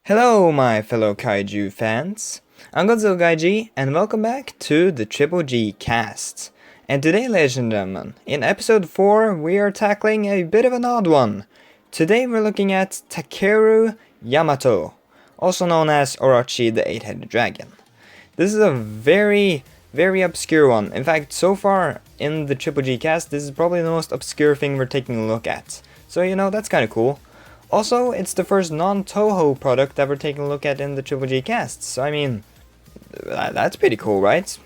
Hello, my fellow kaiju fans. I'm Godzilla Gaiji, and welcome back to the Triple G cast. And today, ladies and gentlemen, in episode 4, we are tackling a bit of an odd one. Today, we're looking at Takeru Yamato, also known as Orochi the Eight-Headed Dragon. This is a very obscure one. In fact, so far in the Triple G cast, this is probably the most obscure thing we're taking a look at. So, that's kind of cool. Also, it's the first non-Toho product that we're taking a look at in the Triple G cast, so that's pretty cool, right?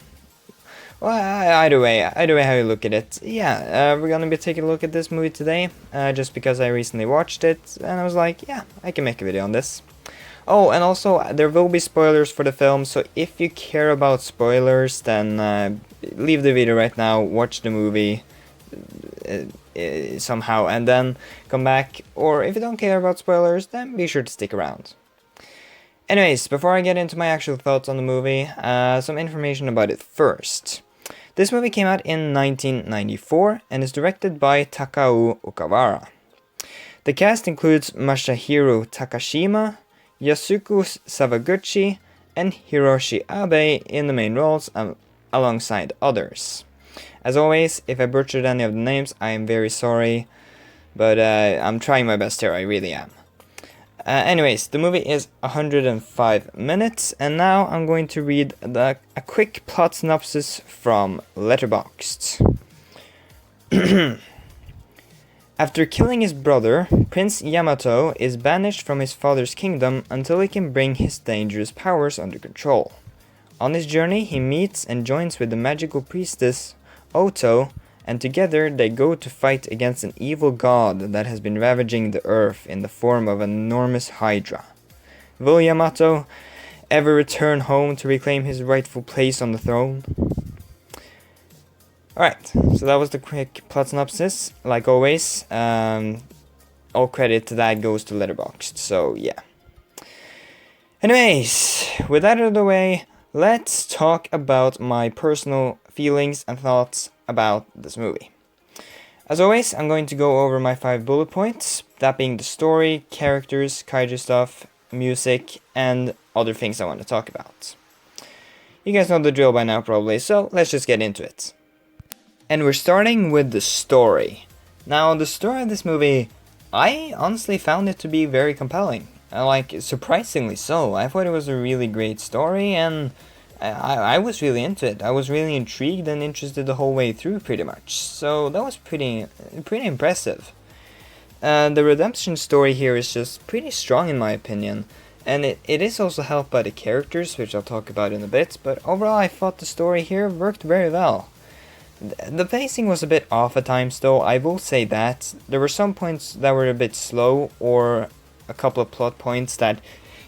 Well, either way how you look at it, we're gonna be taking a look at this movie today, just because I recently watched it, and I was like, yeah, I can make a video on this. Oh, and also, there will be spoilers for the film, so if you care about spoilers, then leave the video right now, watch the movie, somehow, and then come back, or if you don't care about spoilers, then be sure to stick around. Anyways, before I get into my actual thoughts on the movie, some information about it first. This movie came out in 1994 and is directed by Takao Okawara. The cast includes Masahiro Takashima, Yasuko Savaguchi, and Hiroshi Abe in the main roles, alongside others. As always, if I butchered any of the names, I am very sorry, but I'm trying my best here, I really am. Anyways, the movie is 105 minutes, and now I'm going to read a quick plot synopsis from Letterboxd. After killing his brother, Prince Yamato is banished from his father's kingdom until he can bring his dangerous powers under control. On his journey, he meets and joins with the magical priestess Oto, and together they go to fight against an evil god that has been ravaging the earth in the form of an enormous hydra. Will Yamato ever return home to reclaim his rightful place on the throne? Alright, so that was the quick plot synopsis. Like always, all credit to that goes to Letterboxd, so yeah. Anyways, with that out of the way, let's talk about my personal feelings and thoughts about this movie. As always, I'm going to go over my 5 bullet points, that being the story, characters, kaiju stuff, music, and other things I want to talk about. You guys know the drill by now probably, so let's just get into it. And we're starting with the story. Now, the story of this movie, I honestly found it to be very compelling. Surprisingly so. I thought it was a really great story, and I was really into it. I was really intrigued and interested the whole way through, pretty much. So that was pretty impressive. The redemption story here is just pretty strong in my opinion. And it is also helped by the characters, which I'll talk about in a bit. But overall, I thought the story here worked very well. The pacing was a bit off at times, though, I will say that. There were some points that were a bit slow, or a couple of plot points that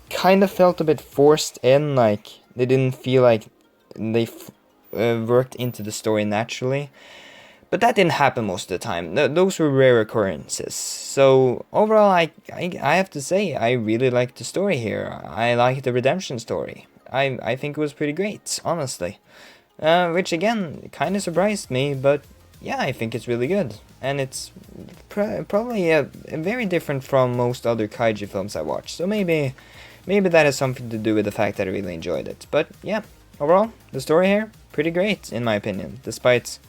kind of felt a bit forced in, like they didn't feel like they worked into the story naturally. But that didn't happen most of the time. Those were rare occurrences. So overall, I have to say, I really liked the story here. I liked the redemption story. I think it was pretty great, honestly. Which again, kind of surprised me, but yeah, I think it's really good. And it's probably very different from most other kaiju films I watched. So maybe that has something to do with the fact that I really enjoyed it. But yeah, overall, the story here, pretty great in my opinion, despite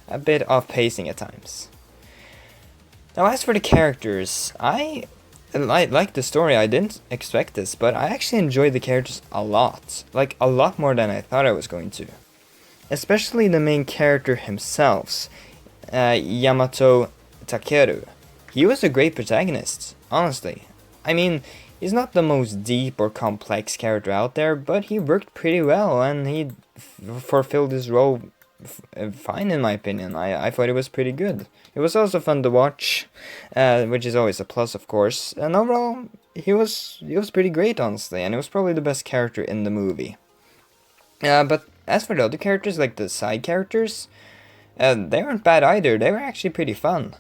a bit off pacing at times. Now as for the characters, I like the story. I didn't expect this, but I actually enjoyed the characters a lot. Like, a lot more than I thought I was going to. Especially the main character himself, Yamato Takeru. He was a great protagonist, honestly. I mean, he's not the most deep or complex character out there, but he worked pretty well, and he fulfilled his role fine in my opinion. I thought it was pretty good. It was also fun to watch, which is always a plus, of course. And overall, he was pretty great, honestly, and he was probably the best character in the movie. But as for the other characters, like the side characters, they weren't bad either. They were actually pretty fun.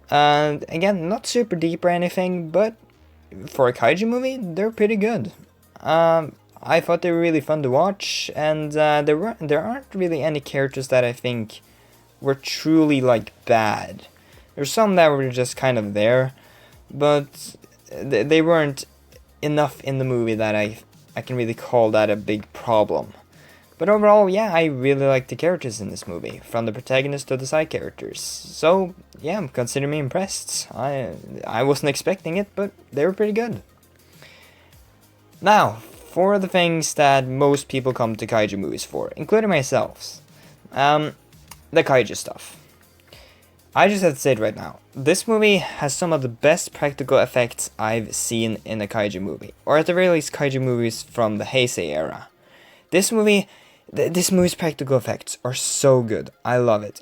And again, not super deep or anything, but for a kaiju movie, they're pretty good. I thought they were really fun to watch, and there aren't really any characters that I think were truly like bad. There's some that were just kind of there, but they weren't enough in the movie that I can really call that a big problem. But overall, yeah, I really like the characters in this movie, from the protagonist to the side characters. So, yeah, consider me impressed. I wasn't expecting it, but they were pretty good. Now, for the things that most people come to kaiju movies for, including myself. The kaiju stuff. I just have to say it right now. This movie has some of the best practical effects I've seen in a kaiju movie. Or at the very least, kaiju movies from the Heisei era. This movie's practical effects are so good. I love it.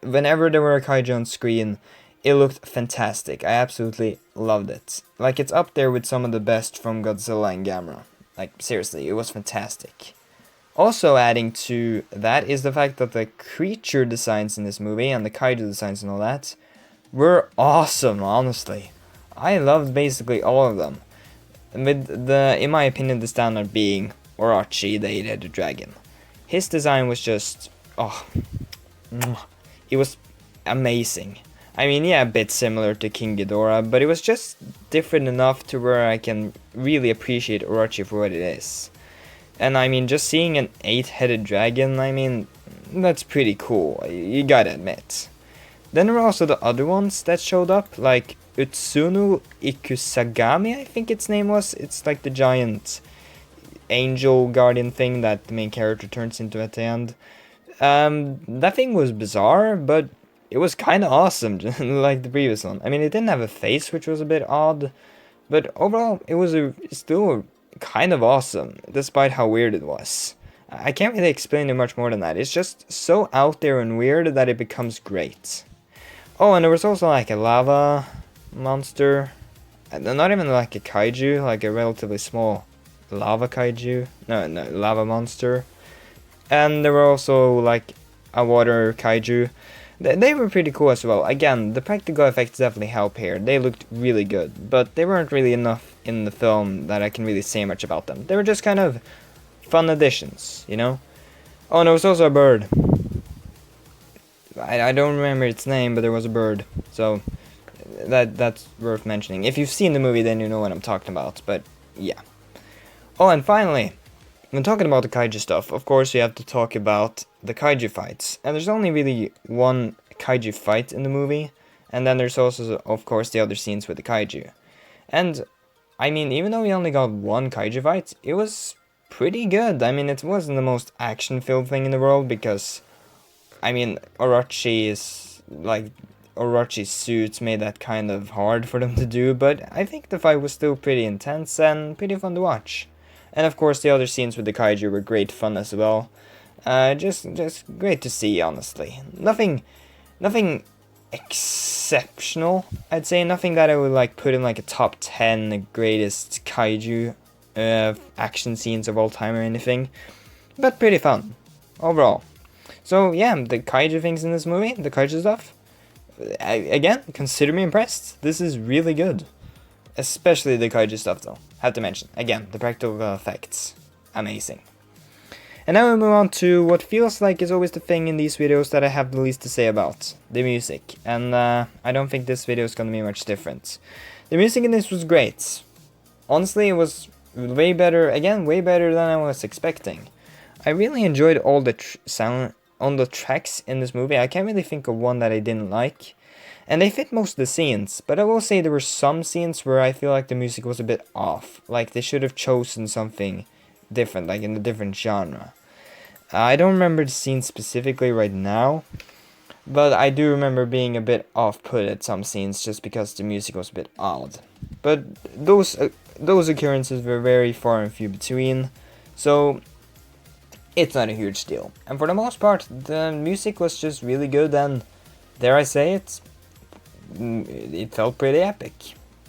Whenever there were a kaiju on screen, it looked fantastic. I absolutely loved it. Like, it's up there with some of the best from Godzilla and Gamera. Like, seriously, it was fantastic. Also adding to that is the fact that the creature designs in this movie and the kaiju designs and all that were awesome, honestly. I loved basically all of them. With in my opinion, the standard being Orochi, the 8-headed dragon. His design was just, it was amazing. I mean, yeah, a bit similar to King Ghidorah, but it was just different enough to where I can really appreciate Orochi for what it is. And I mean, just seeing an 8-headed dragon, I mean, that's pretty cool, you gotta admit. Then there were also the other ones that showed up, like Utsunu Ikusagami, I think its name was. It's like the giant angel guardian thing that the main character turns into at the end. That thing was bizarre, but it was kind of awesome, like the previous one. I mean, it didn't have a face, which was a bit odd, but overall, it was still kind of awesome, despite how weird it was. I can't really explain it much more than that. It's just so out there and weird that it becomes great. Oh, and there was also like a lava monster. Not even like a kaiju, like a relatively small lava kaiju. No, lava monster. And there were also like a water kaiju. They were pretty cool as well. Again, the practical effects definitely help here. They looked really good, but they weren't really enough in the film that I can really say much about them. They were just kind of fun additions, you know? Oh, and there was also a bird. I don't remember its name, but there was a bird. So, that's worth mentioning. If you've seen the movie, then you know what I'm talking about, but yeah. Oh, and finally, when talking about the kaiju stuff, of course you have to talk about the kaiju fights. And there's only really one kaiju fight in the movie, and then there's also, of course, the other scenes with the kaiju. And, I mean, even though we only got one kaiju fight, it was pretty good. I mean, it wasn't the most action-filled thing in the world, because, I mean, Orochi's suits made that kind of hard for them to do, but I think the fight was still pretty intense and pretty fun to watch. And of course, the other scenes with the kaiju were great fun as well. Just great to see, honestly. Nothing exceptional, I'd say. Nothing that I would like put in like a top 10 greatest kaiju action scenes of all time or anything. But pretty fun, overall. So yeah, the kaiju things in this movie, the kaiju stuff, again, consider me impressed. This is really good. Especially the kaiju stuff though. Have to mention, again, the practical effects. Amazing. And now we move on to what feels like is always the thing in these videos that I have the least to say about. The music. And I don't think this video is going to be much different. The music in this was great. Honestly, it was way better, again, way better than I was expecting. I really enjoyed all the sound on the tracks in this movie. I can't really think of one that I didn't like. And they fit most of the scenes, but I will say there were some scenes where I feel like the music was a bit off. Like they should have chosen something different, like in a different genre. I don't remember the scene specifically right now, but I do remember being a bit off-put at some scenes just because the music was a bit odd. But those occurrences were very far and few between, so it's not a huge deal. And for the most part, the music was just really good, and dare I say it felt pretty epic,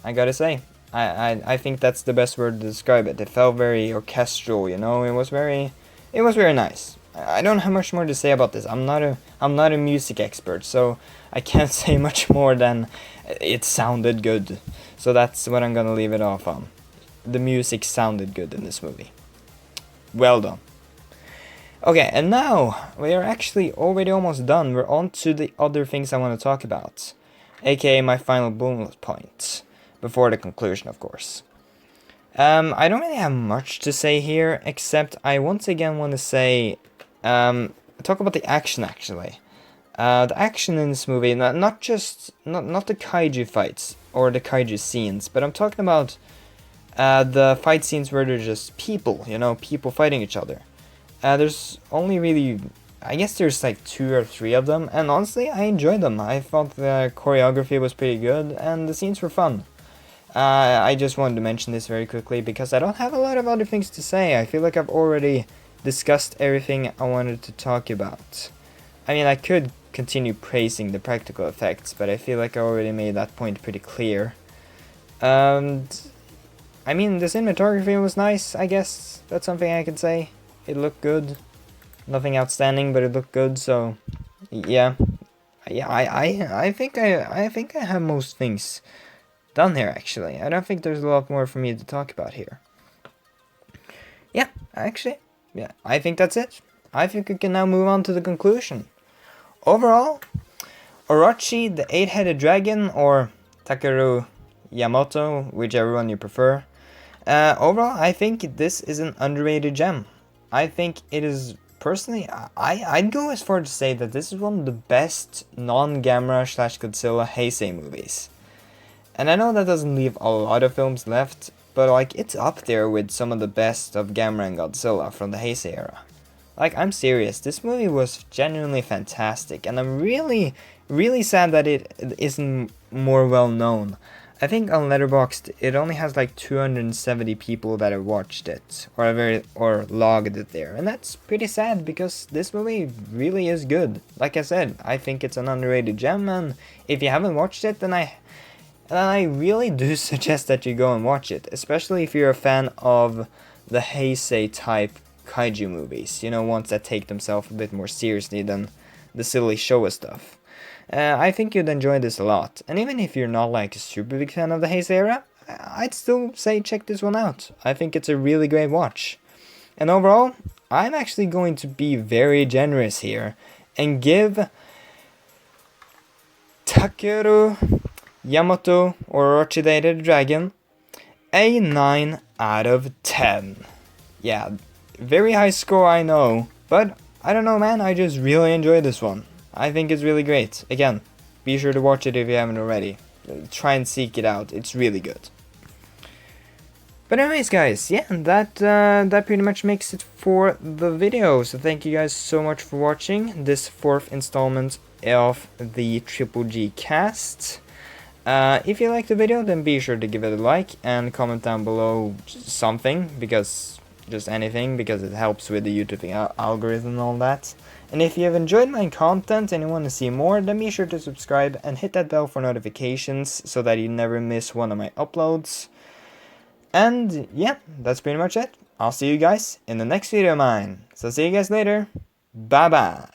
I gotta say. I think that's the best word to describe it. It felt very orchestral, you know. It was very nice. I don't have much more to say about this. I'm not a music expert, so I can't say much more than it sounded good. So that's what I'm gonna leave it off on. The music sounded good in this movie. Well done. Okay, and now we are actually already almost done. We're on to the other things I want to talk about, aka my final bullet point, before the conclusion, of course. I don't really have much to say here, except I once again want to say, talk about the action actually. The action in this movie, not the kaiju fights or the kaiju scenes, but I'm talking about the fight scenes where they're just people, people fighting each other. There's only really, I guess there's like 2 or 3 of them, and honestly, I enjoyed them. I thought the choreography was pretty good, and the scenes were fun. I just wanted to mention this very quickly because I don't have a lot of other things to say. I feel like I've already discussed everything I wanted to talk about. I mean, I could continue praising the practical effects, but I feel like I already made that point pretty clear. And I mean, the cinematography was nice, I guess. That's something I can say. It looked good. Nothing outstanding, but it looked good, so yeah. I think I have most things done here actually. I don't think there's a lot more for me to talk about here. Yeah, actually, yeah, I think that's it. I think we can now move on to the conclusion. Overall, Orochi, the 8-headed dragon, or Takeru Yamato, whichever one you prefer. Overall, I think this is an underrated gem. I think it is, personally, I'd go as far to say that this is one of the best non-Gamera/Godzilla Heisei movies. And I know that doesn't leave a lot of films left, but like it's up there with some of the best of Gamera and Godzilla from the Heisei era. Like, I'm serious, this movie was genuinely fantastic, and I'm really, really sad that it isn't more well known. I think on Letterboxd it only has like 270 people that have watched it, or logged it there, and that's pretty sad because this movie really is good. Like I said, I think it's an underrated gem, and if you haven't watched it, then I really do suggest that you go and watch it, especially if you're a fan of the Heisei type kaiju movies, ones that take themselves a bit more seriously than the silly Showa stuff. I think you'd enjoy this a lot, and even if you're not like a super big fan of the Heisei era, I'd still say check this one out. I think it's a really great watch. And overall, I'm actually going to be very generous here and give Takeru Yamato, or Orochi the Dragon, a 9 out of 10. Yeah, very high score, I know, but I don't know, man, I just really enjoyed this one. I think it's really great. Again, be sure to watch it if you haven't already. Try and seek it out, it's really good. But anyways, guys, yeah, that pretty much makes it for the video. So thank you guys so much for watching this 4th installment of the Triple G cast. If you liked the video, then be sure to give it a like and comment down below something, just anything, because it helps with the YouTube algorithm and all that. And if you have enjoyed my content and you want to see more, then be sure to subscribe and hit that bell for notifications so that you never miss one of my uploads. And yeah, that's pretty much it. I'll see you guys in the next video of mine. So see you guys later. Bye bye.